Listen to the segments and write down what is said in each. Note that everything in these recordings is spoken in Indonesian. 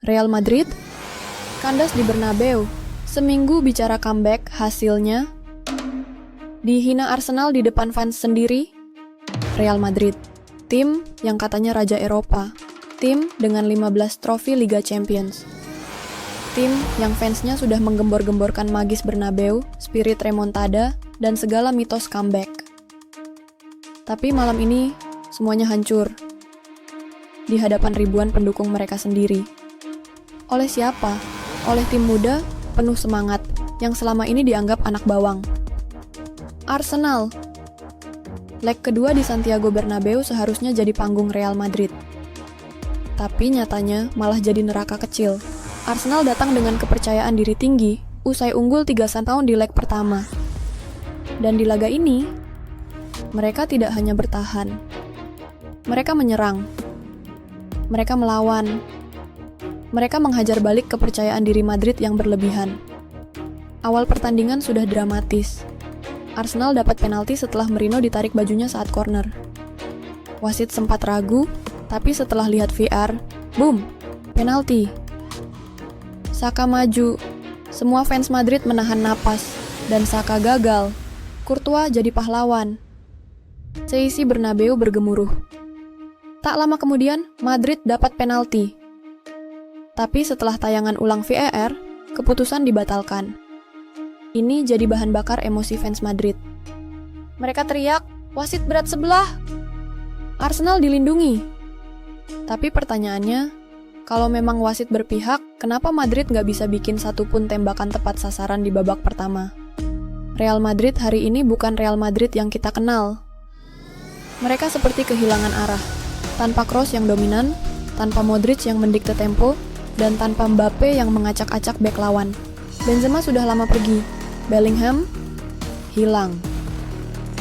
Real Madrid kandas di Bernabeu. Seminggu bicara comeback, hasilnya dihina Arsenal di depan fans sendiri. Real Madrid, tim yang katanya raja Eropa, tim dengan 15 trofi Liga Champions, tim yang fansnya sudah menggembor-gemborkan magis Bernabeu, spirit remontada, dan segala mitos comeback. Tapi malam ini semuanya hancur di hadapan ribuan pendukung mereka sendiri. Oleh siapa? Oleh tim muda penuh semangat yang selama ini dianggap anak bawang. Arsenal. Leg kedua di Santiago Bernabeu seharusnya jadi panggung Real Madrid. Tapi nyatanya malah jadi neraka kecil. Arsenal datang dengan kepercayaan diri tinggi, usai unggul 3-1 di leg pertama. Dan di laga ini, mereka tidak hanya bertahan. Mereka menyerang. Mereka melawan. Mereka menghajar balik kepercayaan diri Madrid yang berlebihan. Awal pertandingan sudah dramatis. Arsenal dapat penalti setelah Merino ditarik bajunya saat corner. Wasit sempat ragu, tapi setelah lihat VR, boom, penalti. Saka maju. Semua fans Madrid menahan napas, dan Saka gagal. Courtois jadi pahlawan. Seisi Bernabeu bergemuruh. Tak lama kemudian, Madrid dapat penalti. Tapi setelah tayangan ulang VAR, keputusan dibatalkan. Ini jadi bahan bakar emosi fans Madrid. Mereka teriak, wasit berat sebelah. Arsenal dilindungi. Tapi pertanyaannya, kalau memang wasit berpihak, kenapa Madrid nggak bisa bikin satupun tembakan tepat sasaran di babak pertama? Real Madrid hari ini bukan Real Madrid yang kita kenal. Mereka seperti kehilangan arah. Tanpa Kroos yang dominan, tanpa Modric yang mendikte tempo, dan tanpa Mbappe yang mengacak-acak bek lawan. Benzema sudah lama pergi. Bellingham hilang.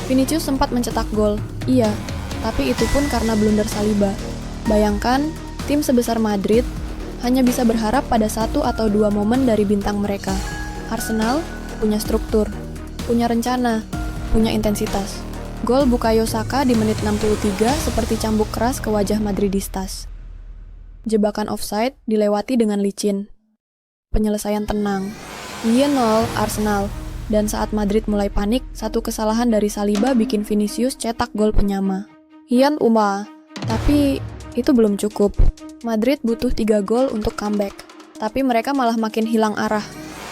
Vinicius sempat mencetak gol, iya, tapi itu pun karena blunder Saliba. Bayangkan, tim sebesar Madrid hanya bisa berharap pada 1 atau 2 momen dari bintang mereka. Arsenal punya struktur, punya rencana, punya intensitas. Gol Bukayo Saka di menit 63 seperti cambuk keras ke wajah Madridistas. Jebakan offside dilewati dengan licin. Penyelesaian tenang. 0 Arsenal. Dan saat Madrid mulai panik, satu kesalahan dari Saliba bikin Vinicius cetak gol penyama. Ian Uma. Tapi itu belum cukup. Madrid butuh 3 gol untuk comeback. Tapi mereka malah makin hilang arah.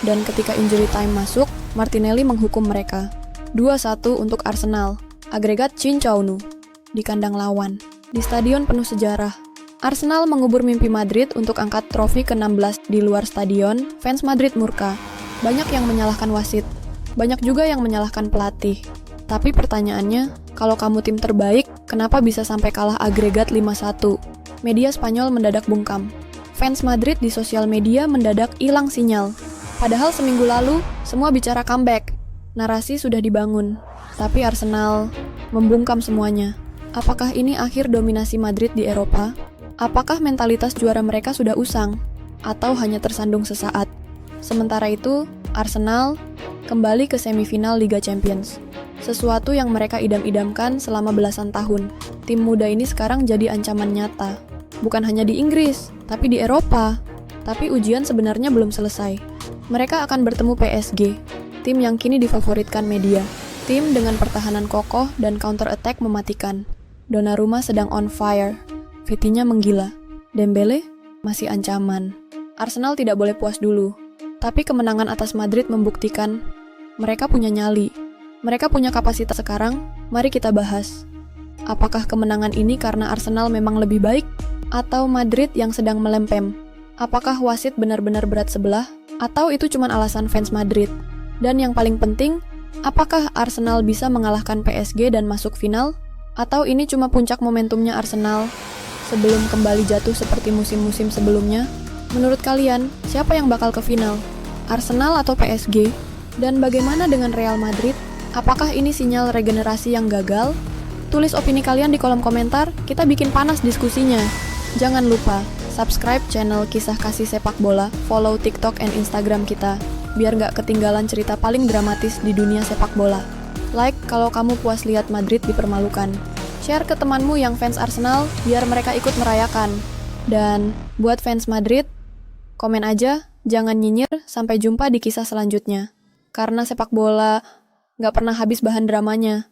Dan ketika injury time masuk, Martinelli menghukum mereka. 2-1 untuk Arsenal. Agregat Cincaunu. Di kandang lawan. Di stadion penuh sejarah. Arsenal mengubur mimpi Madrid untuk angkat trofi ke-16 di luar stadion. Fans Madrid murka. Banyak yang menyalahkan wasit. Banyak juga yang menyalahkan pelatih. Tapi pertanyaannya, kalau kamu tim terbaik, kenapa bisa sampai kalah agregat 5-1? Media Spanyol mendadak bungkam. Fans Madrid di sosial media mendadak hilang sinyal. Padahal seminggu lalu, semua bicara comeback. Narasi sudah dibangun. Tapi Arsenal membungkam semuanya. Apakah ini akhir dominasi Madrid di Eropa? Apakah mentalitas juara mereka sudah usang? Atau hanya tersandung sesaat? Sementara itu, Arsenal kembali ke semifinal Liga Champions. Sesuatu yang mereka idam-idamkan selama belasan tahun. Tim muda ini sekarang jadi ancaman nyata. Bukan hanya di Inggris, tapi di Eropa. Tapi ujian sebenarnya belum selesai. Mereka akan bertemu PSG, tim yang kini difavoritkan media. Tim dengan pertahanan kokoh dan counter-attack mematikan. Donnarumma sedang on fire. Vitinha menggila. Dembele masih ancaman. Arsenal tidak boleh puas dulu. Tapi kemenangan atas Madrid membuktikan mereka punya nyali. Mereka punya kapasitas sekarang, mari kita bahas. Apakah kemenangan ini karena Arsenal memang lebih baik? Atau Madrid yang sedang melempem? Apakah wasit benar-benar berat sebelah? Atau itu cuma alasan fans Madrid? Dan yang paling penting, apakah Arsenal bisa mengalahkan PSG dan masuk final? Atau ini cuma puncak momentumnya Arsenal sebelum kembali jatuh seperti musim-musim sebelumnya? Menurut kalian, siapa yang bakal ke final? Arsenal atau PSG? Dan bagaimana dengan Real Madrid? Apakah ini sinyal regenerasi yang gagal? Tulis opini kalian di kolom komentar, kita bikin panas diskusinya. Jangan lupa, subscribe channel Kisah Kasih Sepak Bola, follow TikTok and Instagram kita, biar nggak ketinggalan cerita paling dramatis di dunia sepak bola. Like kalau kamu puas lihat Madrid dipermalukan. Share ke temanmu yang fans Arsenal, biar mereka ikut merayakan. Dan buat fans Madrid, Komen aja, jangan nyinyir, sampai jumpa di kisah selanjutnya. Karena sepak bola nggak pernah habis bahan dramanya.